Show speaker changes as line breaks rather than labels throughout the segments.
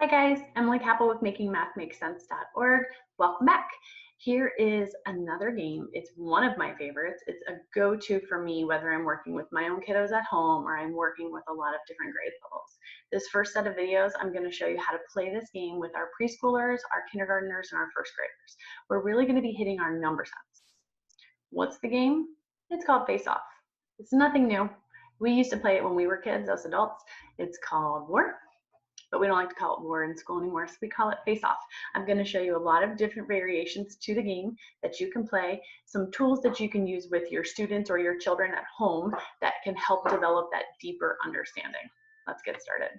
Hi guys, Emily Capel with MakingMathMakeSense.org. Welcome back. Here is another game. It's one of my favorites. It's a go-to for me whether I'm working with my own kiddos at home or I'm working with a lot of different grade levels. This first set of videos, I'm going to show you how to play this game with our preschoolers, our kindergartners, and our first graders. We're really going to be hitting our number sets. What's the game? It's called Face Off. It's nothing new. We used to play it when we were kids, us adults. It's called War. But we don't like to call it war in school anymore, so we call it Face Off. I'm going to show you a lot of different variations to the game that you can play, some tools that you can use with your students or your children at home that can help develop that deeper understanding. Let's get started.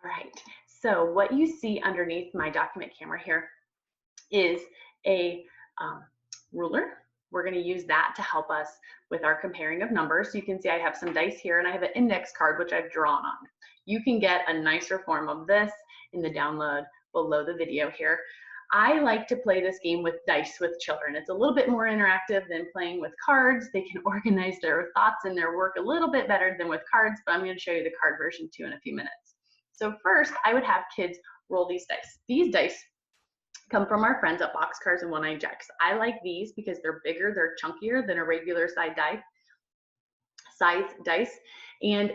All right, so what you see underneath my document camera here is a ruler. We're going to use that to help us with our comparing of numbers. So you can see I have some dice here and I have an index card which I've drawn on. You can get a nicer form of this in the download below the video here. I like to play this game with dice with children. It's a little bit more interactive than playing with cards. They can organize their thoughts and their work a little bit better than with cards, but I'm going to show you the card version too in a few minutes. So first, I would have kids roll these dice. These dice come from our friends at Boxcars and One-Eyed Jacks. I like these because they're bigger, they're chunkier than a regular size dice. And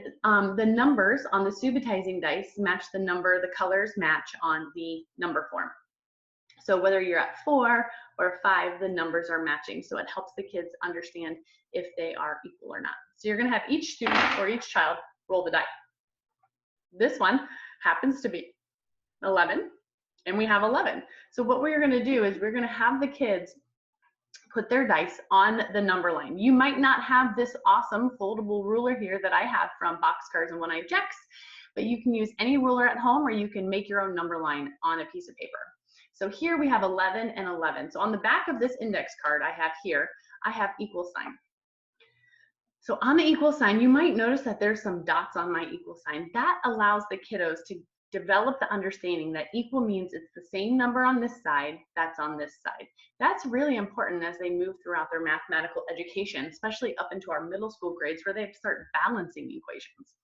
the numbers on the subitizing dice match the number, the colors match on the number form. So whether you're at 4 or 5, the numbers are matching. So it helps the kids understand if they are equal or not. So you're gonna have each student or each child roll the die. This one happens to be 11. And we have 11. So what we're going to do is we're going to have the kids put their dice on the number line. You might not have this awesome foldable ruler here that I have from Boxcars and One-Eyed Jacks, but you can use any ruler at home or you can make your own number line on a piece of paper. So here we have 11 and 11. So on the back of this index card I have here, I have equal sign. So on the equal sign, you might notice that there's some dots on my equal sign. That allows the kiddos to develop the understanding that equal means it's the same number on this side that's on this side. That's really important as they move throughout their mathematical education, especially up into our middle school grades where they have to start balancing equations.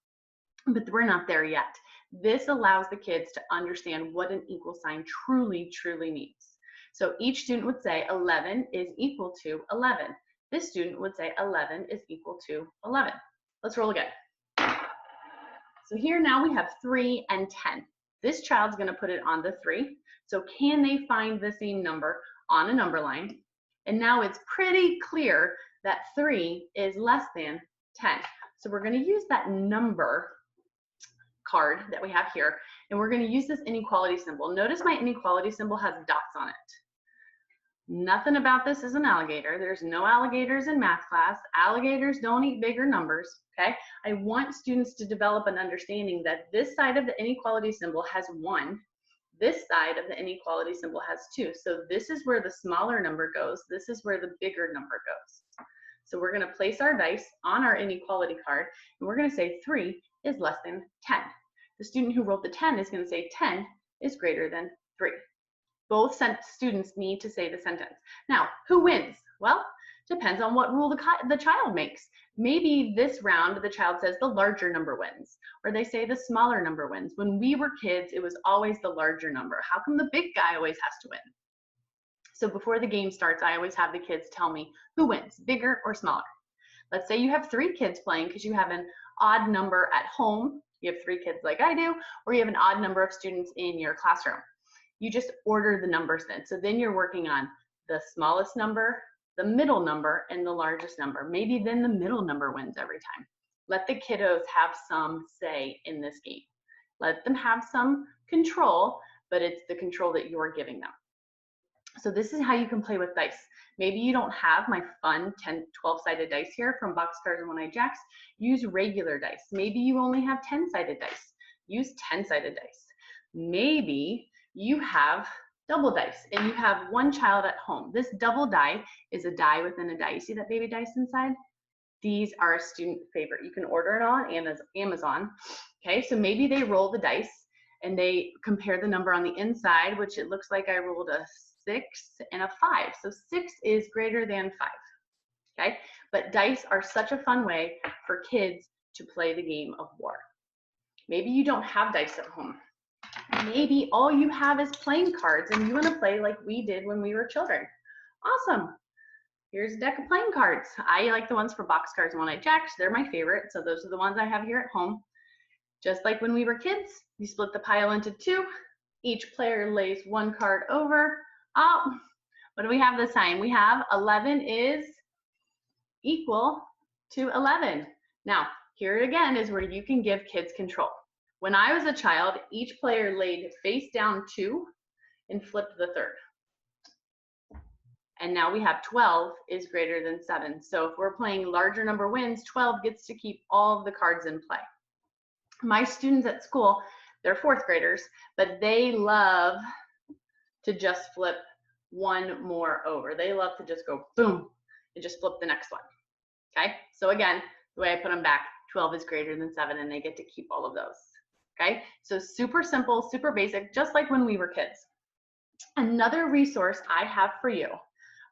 But we're not there yet. This allows the kids to understand what an equal sign truly means. So each student would say 11 is equal to 11. This student would say 11 is equal to 11. Let's roll again. So here now we have 3 and 10. This child's going to put it on the 3. So can they find the same number on a number line? And now it's pretty clear that 3 is less than 10. So we're going to use that number card that we have here, and we're going to use this inequality symbol. Notice my inequality symbol has dots on it. Nothing about this is an alligator. There's no alligators in math class. Alligators don't eat bigger numbers, okay? I want students to develop an understanding that this side of the inequality symbol has 1. This side of the inequality symbol has 2. So this is where the smaller number goes. This is where the bigger number goes. So we're gonna place our dice on our inequality card, and we're gonna say 3 is less than 10. The student who rolled the 10 is gonna say 10 is greater than 3. Both students need to say the sentence. Now, who wins? Well, depends on what rule the child makes. Maybe this round the child says the larger number wins, or they say the smaller number wins. When we were kids, it was always the larger number. How come the big guy always has to win? So before the game starts, I always have the kids tell me who wins, bigger or smaller. Let's say you have 3 kids playing because you have an odd number at home. You have 3 kids like I do, or you have an odd number of students in your classroom. You just order the numbers then. So then you're working on the smallest number, the middle number, and the largest number. Maybe then the middle number wins every time. Let the kiddos have some say in this game. Let them have some control, but it's the control that you're giving them. So this is how you can play with dice. Maybe you don't have my fun 12-sided dice here from Boxcars and One-Eyed Jacks. Use regular dice. Maybe you only have 10-sided dice. Use 10-sided dice. Maybe you have double dice and you have 1 child at home. This double die is a die within a die. You see that baby dice inside? These are a student favorite. You can order it on Amazon. Okay, so maybe they roll the dice and they compare the number on the inside, which it looks like I rolled a 6 and a 5. So 6 is greater than 5. Okay, but dice are such a fun way for kids to play the game of war. Maybe you don't have dice at home. Maybe all you have is playing cards and you want to play like we did when we were children. Awesome. Here's a deck of playing cards. I like the ones for boxcars and one-eyed jacks. They're my favorite. So those are the ones I have here at home. Just like when we were kids, you split the pile into two. Each player lays one card over. Oh, what do we have this time? We have 11 is equal to 11. Now, here again is where you can give kids control. When I was a child, each player laid face down 2 and flipped the third. And now we have 12 is greater than 7. So if we're playing larger number wins, 12 gets to keep all of the cards in play. My students at school, they're 4th graders, but they love to just flip one more over. They love to just go boom and just flip the next one. Okay, so again, the way I put them back, 12 is greater than 7 and they get to keep all of those. Okay, so super simple, super basic, just like when we were kids. Another resource I have for you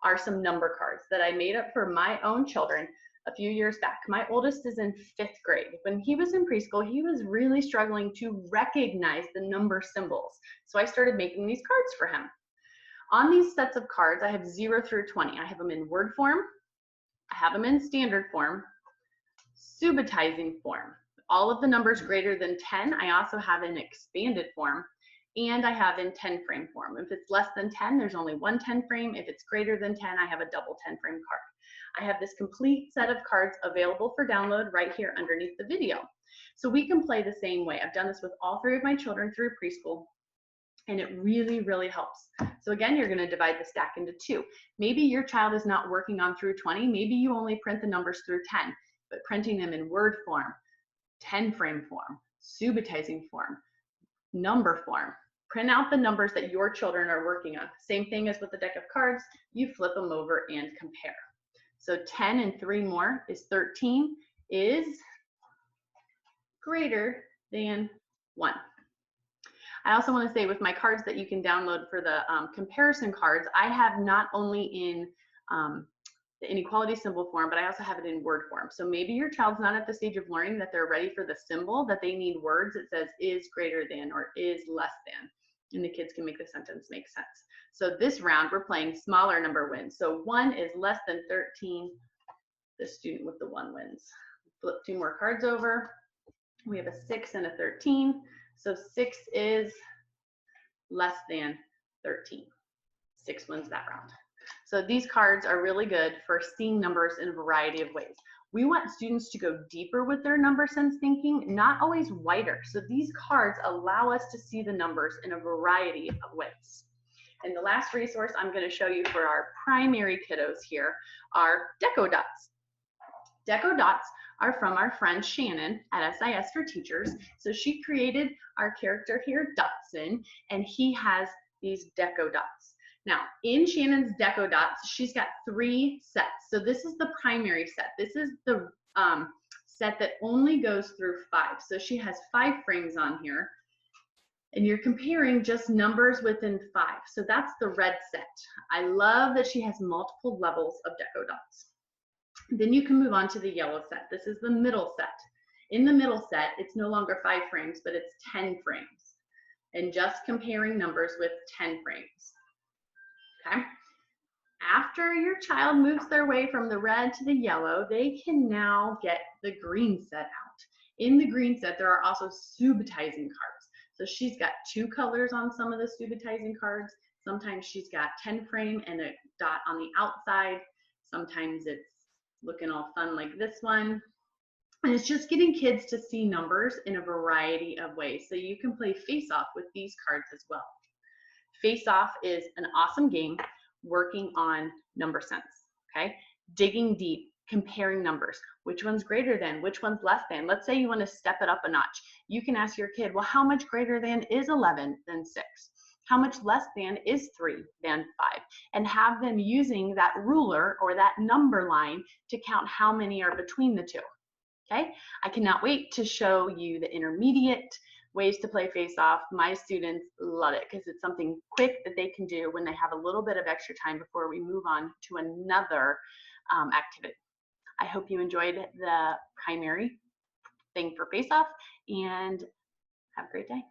are some number cards that I made up for my own children a few years back. My oldest is in 5th grade. When he was in preschool, he was really struggling to recognize the number symbols. So I started making these cards for him. On these sets of cards, I have 0 through 20. I have them in word form, I have them in standard form, subitizing form. All of the numbers greater than 10, I also have in expanded form, and I have in 10 frame form. If it's less than 10, there's only one 10 frame. If it's greater than 10, I have a double 10 frame card. I have this complete set of cards available for download right here underneath the video. So we can play the same way. I've done this with all 3 of my children through preschool, and it really, really helps. So again, you're gonna divide the stack into 2. Maybe your child is not working on through 20. Maybe you only print the numbers through 10, but printing them in word form, 10 frame form, subitizing form, number form. Print out the numbers that your children are working on. Same thing as with the deck of cards, you flip them over and compare. So 10 and 3 more is 13 is greater than 1. I also want to say with my cards that you can download for the comparison cards, I have not only in the inequality symbol form, but I also have it in word form. So maybe your child's not at the stage of learning that they're ready for the symbol, that they need words that says is greater than or is less than, and the kids can make the sentence make sense. So this round, we're playing smaller number wins. So 1 is less than 13. The student with the 1 wins. Flip 2 more cards over. We have a 6 and a 13. So 6 is less than 13. 6 wins that round. So these cards are really good for seeing numbers in a variety of ways. We want students to go deeper with their number sense thinking, not always wider. So these cards allow us to see the numbers in a variety of ways. And the last resource I'm going to show you for our primary kiddos here are Deco Dots. Deco Dots are from our friend Shannon at SIS for Teachers. So she created our character here, Dotson, and he has these Deco Dots. Now, in Shannon's Deco Dots, she's got 3 sets. So this is the primary set. This is the set that only goes through 5. So she has 5 frames on here. And you're comparing just numbers within 5. So that's the red set. I love that she has multiple levels of Deco Dots. Then you can move on to the yellow set. This is the middle set. In the middle set, it's no longer 5 frames, but it's 10 frames. And just comparing numbers with 10 frames. Okay? After your child moves their way from the red to the yellow, they can now get the green set out. In the green set, there are also subitizing cards. So she's got 2 colors on some of the subitizing cards. Sometimes she's got 10 frame and a dot on the outside. Sometimes it's looking all fun like this one. And it's just getting kids to see numbers in a variety of ways. So you can play Face Off with these cards as well. Face Off is an awesome game working on number sense, okay? Digging deep, comparing numbers. Which one's greater than, which one's less than? Let's say you want to step it up a notch. You can ask your kid, well, how much greater than is 11 than 6? How much less than is 3 than 5? And have them using that ruler or that number line to count how many are between the 2, okay? I cannot wait to show you the intermediate ways to play Face Off. My students love it because it's something quick that they can do when they have a little bit of extra time before we move on to another activity. I hope you enjoyed the primary thing for Face Off, and Have a great day.